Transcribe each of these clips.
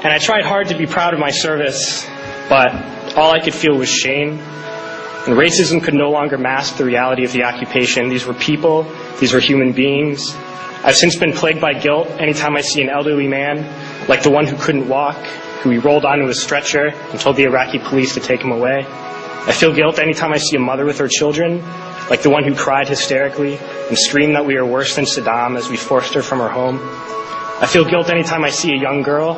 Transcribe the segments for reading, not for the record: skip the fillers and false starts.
And I tried hard to be proud of my service, but all I could feel was shame. And racism could no longer mask the reality of the occupation. These were people. These were human beings. I've since been plagued by guilt anytime I see an elderly man, like the one who couldn't walk, who we rolled onto a stretcher and told the Iraqi police to take him away. I feel guilt anytime I see a mother with her children, like the one who cried hysterically and screamed that we are worse than Saddam as we forced her from her home. I feel guilt anytime I see a young girl,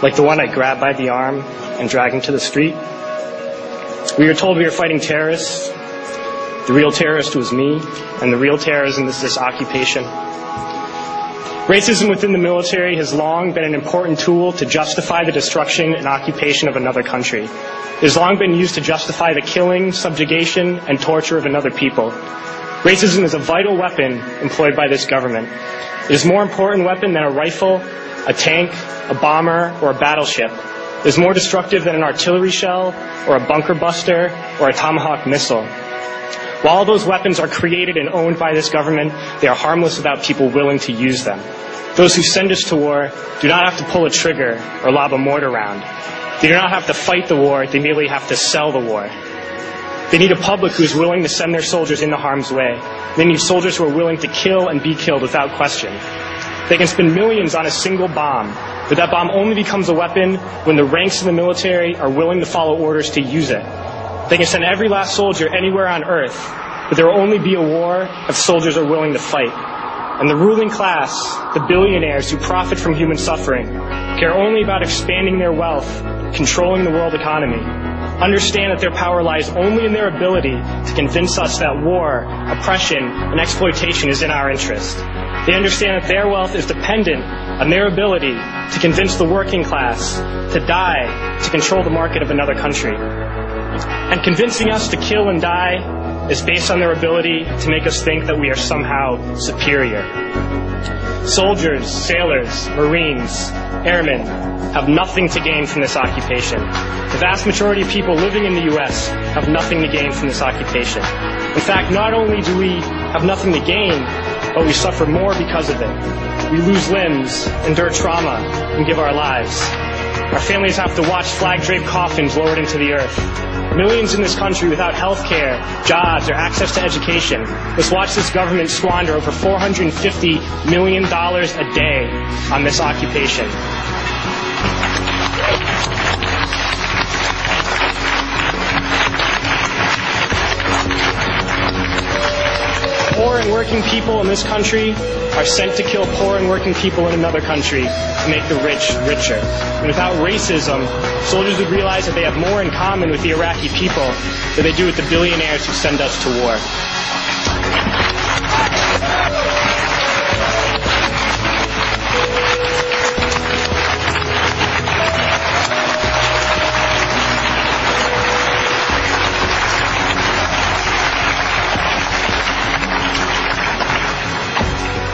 like the one I grabbed by the arm and dragged into the street. We were told we were fighting terrorists. The real terrorist was me, and the real terrorism is this occupation. Racism within the military has long been an important tool to justify the destruction and occupation of another country. It has long been used to justify the killing, subjugation, and torture of another people. Racism is a vital weapon employed by this government. It is a more important weapon than a rifle, a tank, a bomber, or a battleship. It is more destructive than an artillery shell, or a bunker buster, or a Tomahawk missile. While all those weapons are created and owned by this government, they are harmless without people willing to use them. Those who send us to war do not have to pull a trigger or lob a mortar round. They do not have to fight the war, they merely have to sell the war. They need a public who is willing to send their soldiers into harm's way. They need soldiers who are willing to kill and be killed without question. They can spend millions on a single bomb, but that bomb only becomes a weapon when the ranks of the military are willing to follow orders to use it. They can send every last soldier anywhere on earth, but there will only be a war if soldiers are willing to fight. And the ruling class, the billionaires who profit from human suffering, care only about expanding their wealth, controlling the world economy. Understand that their power lies only in their ability to convince us that war, oppression, and exploitation is in our interest. They understand that their wealth is dependent on their ability to convince the working class to die to control the market of another country. And convincing us to kill and die is based on their ability to make us think that we are somehow superior. Soldiers, sailors, Marines, airmen have nothing to gain from this occupation. The vast majority of people living in the U.S. have nothing to gain from this occupation. In fact, not only do we have nothing to gain, but we suffer more because of it. We lose limbs, endure trauma, and give our lives. Our families have to watch flag-draped coffins lowered into the earth. Millions in this country without health care, jobs, or access to education must watch this government squander over $450 million a day on this occupation. Poor and working people in this country are sent to kill poor and working people in another country to make the rich richer. And without racism, soldiers would realize that they have more in common with the Iraqi people than they do with the billionaires who send us to war.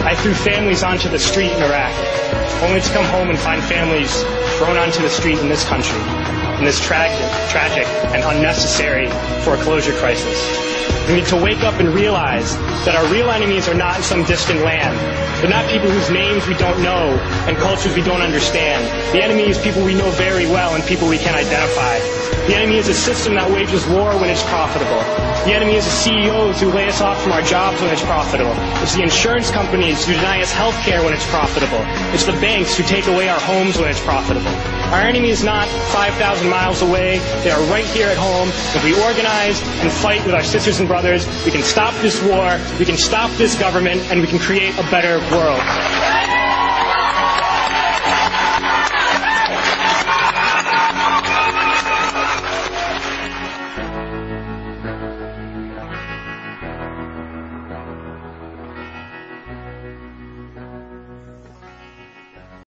I threw families onto the street in Iraq, only to come home and find families thrown onto the street in this country, in this tragic and unnecessary foreclosure crisis. We need to wake up and realize that our real enemies are not in some distant land. They're not people whose names we don't know and cultures we don't understand. The enemy is people we know very well and people we can identify. The enemy is a system that wages war when it's profitable. The enemy is the CEOs who lay us off from our jobs when it's profitable. It's the insurance companies who deny us health care when it's profitable. It's the banks who take away our homes when it's profitable. Our enemy is not 5,000 miles away. They are right here at home. If we organize and fight with our sisters and brothers, we can stop this war, we can stop this government, and we can create a better world.